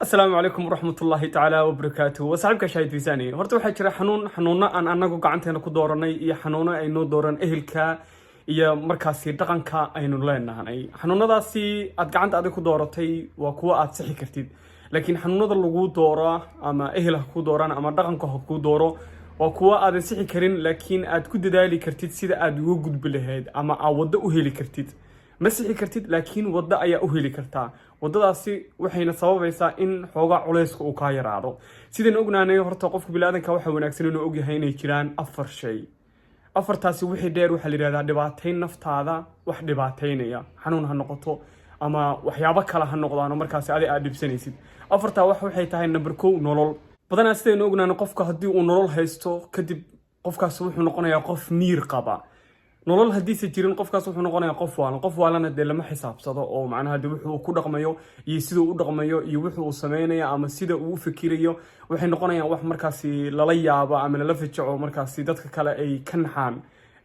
السلام عليكم ورحمة الله تعالى وبركاته وصاحبك شاهد في ثاني horta waxaa jira xanuuna aan anagu gacanteena ku dooranay iyo xanuuno ay noo dooran ehelka iyo markaasi dhaqanka aynu leenahay xanuunadaasi aad gacanta adig ku dooratay waa kuwa aad sixi kartid laakiin xanuunada lagu dooro ama ehelka ku dooran ama dhaqanka ku dooro waa kuwa aad sixi karin laakiin aad ku dadaali kartid sida aad ugu gudbi lahayd ama aad wado u heli kartid ma sixi kartid laakiin wada ayaa u heli kartaa wadadaasi waxayna sababaysaa in xoogaa culayska uu ka yaraado sidaan ognaanay horta qofka bilaadanka waxa wanaagsan inuu og yahay inay jiraan afar shay afartaasi wixii dheer waxa la yiraahdaa dhibaateyn naftaada wax dhibaateynaya xanuun ha noqoto ama waxyaabo kale ha noqdaan markaas aad dhibsanaysid afarta waxay tahay number 1 nolol badanaa sidaan ognaanay qofka hadii uu nolol haysto kadib qofkaas wuxuu noqonayaa qof miir qaba nolol hadii si jirin qofkaas wuxuu noqonayaa qof waalana de lama xisaabsado oo macnaha de wuxuu ku dhaqmayo iyo sidoo u dhaqmayo iyo wuxuu sameeynaya ama sida uu fikirayo waxay noqonayaan wax markaasi lala yaabo ama la fijaco markaasi dadka kale ay ka naxaan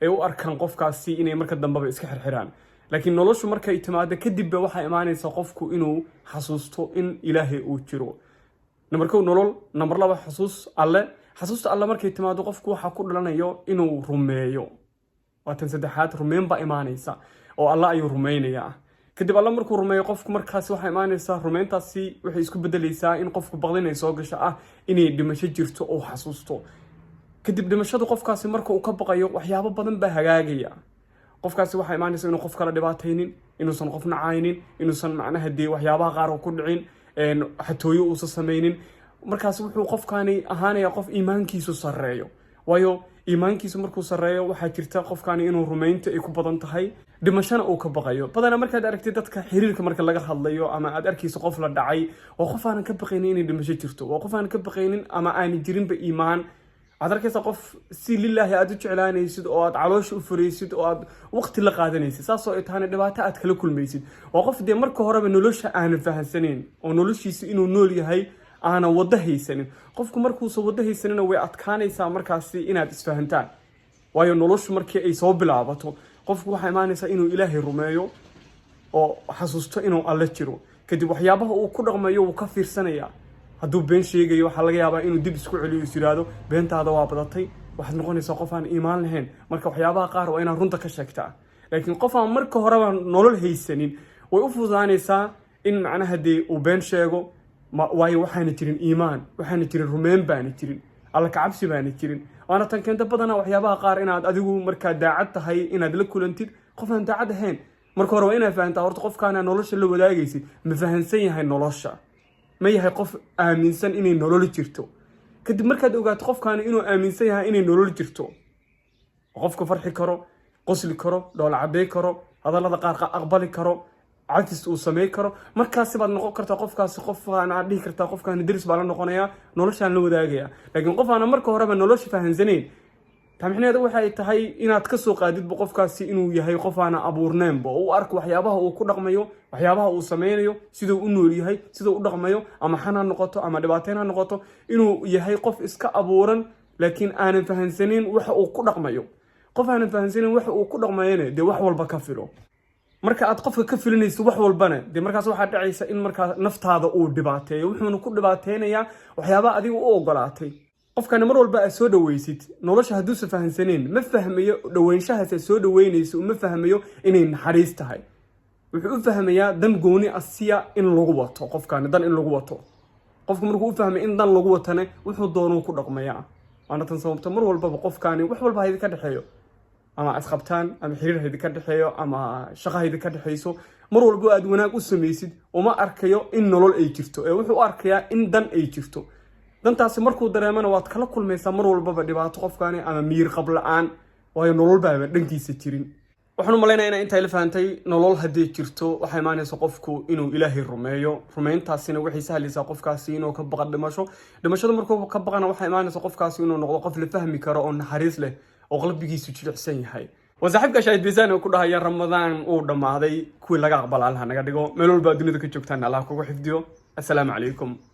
ay u arkaan qofkaasi inay marka dambe iska xirxiraan laakiin noloshu markay timaado kadib waxa imaanaysa qofku inuu xasuusto in Ilaahay uu jiro number 1 nolol number 2 xasuusta alle markay timaado qofku waxa ku dhalanayo inuu rumeeyo واتن سدحات رمين با إيمانيسا أو الله أيو رمينيا كدب الله مركو رمي قفك مركاسي وحا إيمانيسا رمين تاسي وحي يسكو بدليسا إن قفك بغضين يسوغشا إني دمشي جيرتو أو حسوستو كدب دمشادو قفكاسي مركو وكبغيو وحيابا بدن بهاقاقيا قفكاسي وحا إيمانيسا إنو قفك لدباتينين إنو سن قفنا عاينين إنو سن معناها دي وحيابا غارو كدعين حتو يوصا سمينين مركاسي وحو قفكاني أهاني قف إيمان كيسو سريو وايو iimaankiisu markuu sareeyo waxa jirta qofkani inuu rumeynta ay ku badan tahay dhimashana uu ka baqayo badana markaad aragtid dadka xiriirka marka laga hadlayo ama aad arkayso qof la dhacay oo qof aan ka baqaynin inay dhimasho jirto oo qof aan ka baqaynin ama aan jirin ba iimaan aad arkaysa qof si lillahi aad u jeclaanaysid oo aad caloosh u furaysid oo aad waqti la qaadanaysid saasoo ay tahay dhibaato aad kala kulmaysid oo qof de marka horeba nolosha aan fahansaneyn oo noloshiisa inuu nool yahay أنا وضحي سنين قفكم مركوس وضحي سنين وأتكاني سا مركاسي إنها تسفهنتان ويا نلوش مركي أي صوب لعبته قفكم حيماني سا إنه إلهي رمايو أو حسوسته إنه الله تشرو كدي وحيابه وكل رمايو وكفير سنة هدو بين شيء جيو حلقة يابا إنه دب سكول عليه يسيرادو بين هذا وابدتي واحد نقول سقفان إيمان لهن مركو حيابه قار وأنا رنتك الشكتا لكن قفان مركو هرب نلول هي سنين ويفوزاني سا إن معناها دي وبين شيء waayo waxaana jirin iimaan waxaana jirin rumeyn baana jirin alla ka cabsi baana jirin waana tan keenta badana waxyaabaha qaar inaad adigu marka daacad tahay inaad la kulantid qof aan daacad ahayn marka hore waa inaad fahantaa horta qofkaana nolosha la wadaagaysid ma fahansan yahay nolosha ma yahay qof aaminsan inay nolol jirto kadib markaad ogaato qofkaana inuu aaminsan yahay inay nolol jirto qofka farxi karo qosli karo dhool cadeey karo hadallada qaar aqbali karo عكس وسمي كرو مركز بعد نقول كرتا قف كاس قف أنا عدي كرتا قف كان يدرس بالنا نقنيا نولش عن لو داقيا لكن قف أنا مركو هرب نولش فهن زنين تامحني هذا واحد تهاي إن أتكسو قادد بقف كاس إنه يهاي قف أنا أبور نام بو أرك وحيابها وكل رقميو وحيابها وسمينيو سيدو إنه يهاي سيدو رقميو أما حنا نقطه أما دباتنا نقطه إنه يهاي قف إسكا أبورن لكن أنا فهن زنين وكل رقميو قف أنا فهن زنين وكل رقمينه ده وحول بكفره marka aad qofka ka filinayso wax walbana de markaas waxa dhacaysa in marka naftaada uu dhibaateeyo wuxuu ku dhibaateynaya waxyaabo adigu u ogolaatay qofkana mar walba aad soo dhaweysid nolosha haduu sa fahansaneen ma fahmayo dhaweynshahaas soo dhaweynayso ma fahmayo inay naxariis tahay wuxuu u fahmayaa dan gooni asiya in lagu wato qofkana dan in lagu wato qofku markuu u fahmay in dan lagu watane wuxuu doono ku dhaqmayaa ana tan sababta mar walba qofkani wax walba hay'ad ka dhaxeeyo ama asqabtaan ama xiriir hay'ad ka dhaxeeyo ama shaqo hay'ad ka dhaxeyso mar walba aad wanaag u sameeysid uma arkayo in nolol ay jirto ee wuxuu arkayaa in dan ay jirto dantaasi markuu dareemana waad kala kulmaysaa mar walba dhibaato qofkani ama miir qablaan waayo nolol baa dhankiisa jirin waxaan u maleynayaa in inta la fahantay nolol hadii jirto waxa imaanaysa qofku inuu Ilaahay rumeeyo rumeyntaasina waxay sahlaysaa qofkaasi inuu ka baqad dhimashada markuu ka baqana waxa imaanaysa qofkaasi inuu noqdo qof la fahmi karo oo naxariis leh oo qalbigiisu jilicsan yahay وصاحبك شاهد بيزان وكلها يا رمضان ودماday kuwi laga aqbal Allah naga dhigo meel walba dunida ka joogtaan Allah kugu xifdiyo السلام عليكم